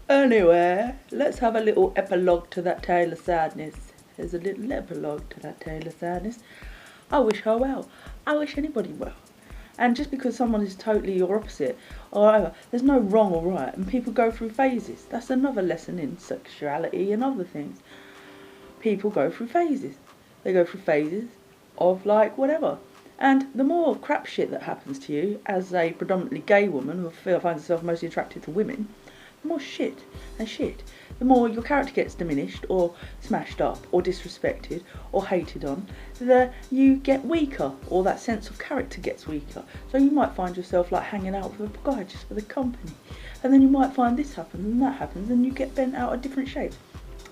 Anyway, let's have a little epilogue to that tale of sadness. There's a little epilogue to that tale of sadness. I wish her well. I wish anybody well. And just because someone is totally your opposite or whatever, there's no wrong or right, and people go through phases. That's another lesson in sexuality and other things. People go through phases. They go through phases of like whatever. And the more crap shit that happens to you as a predominantly gay woman who finds herself mostly attracted to women, the more shit, the more your character gets diminished or smashed up or disrespected or hated on, you get weaker, or that sense of character gets weaker. So you might find yourself like hanging out with a guy just for the company, and then you might find this happens and that happens and you get bent out of different shapes.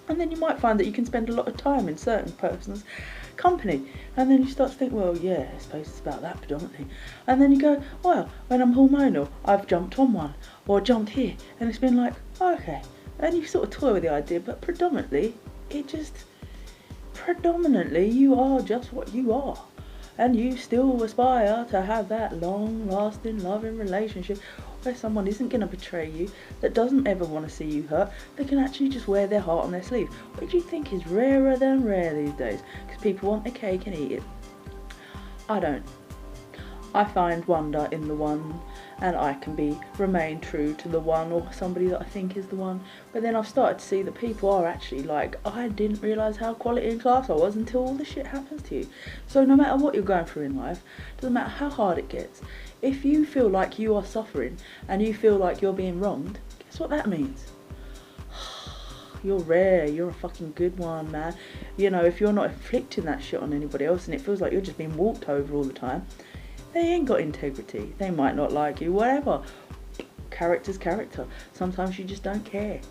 And then you might find that you can spend a lot of time in certain persons' company. And then you start to think, well, yeah, I suppose it's about that predominantly. And then you go, well, when I'm hormonal, I've jumped on one or jumped here. And it's been like, oh, okay. And you sort of toy with the idea, but predominantly, you are just what you are. And you still aspire to have that long-lasting, loving relationship where someone isn't going to betray you, that doesn't ever want to see you hurt, that can actually just wear their heart on their sleeve, which you think is rarer than rare these days, because people want a cake and eat it. I don't. I find wonder in the one, and I can remain true to the one or somebody that I think is the one. But then I've started to see that people are actually like, I didn't realise how quality and class I was until all this shit happens to you. So no matter what you're going through in life, doesn't matter how hard it gets, if you feel like you are suffering and you feel like you're being wronged, guess what that means? You're rare, you're a fucking good one, man. You know, if you're not inflicting that shit on anybody else and it feels like you're just being walked over all the time, they ain't got integrity. They might not like you, whatever. Character's character. Sometimes you just don't care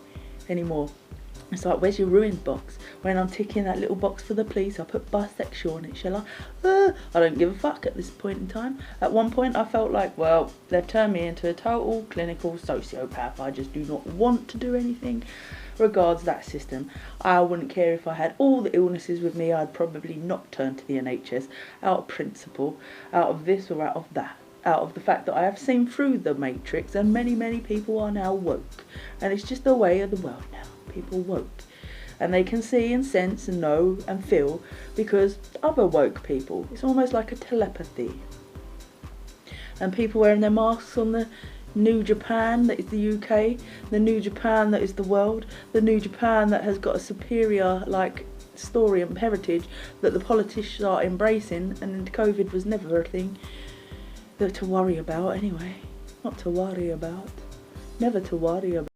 anymore. It's like, where's your ruins box? When I'm ticking that little box for the police, I put bisexual on it, shall I? I don't give a fuck at this point in time. At one point I felt like, well, they've turned me into a total clinical sociopath. I just do not want to do anything regards that system. I wouldn't care if I had all the illnesses with me. I'd probably not turn to the NHS out of principle, out of this or out of that, out of the fact that I have seen through the matrix, and many people are now woke, and it's just the way of the world now. People woke, and they can see and sense and know and feel because other woke people. It's almost like a telepathy. And people wearing their masks on the New Japan that is the UK, the New Japan that is the world, the New Japan that has got a superior like story and heritage that the politicians are embracing, and COVID was never a thing to worry about anyway. Not to worry about. Never to worry about.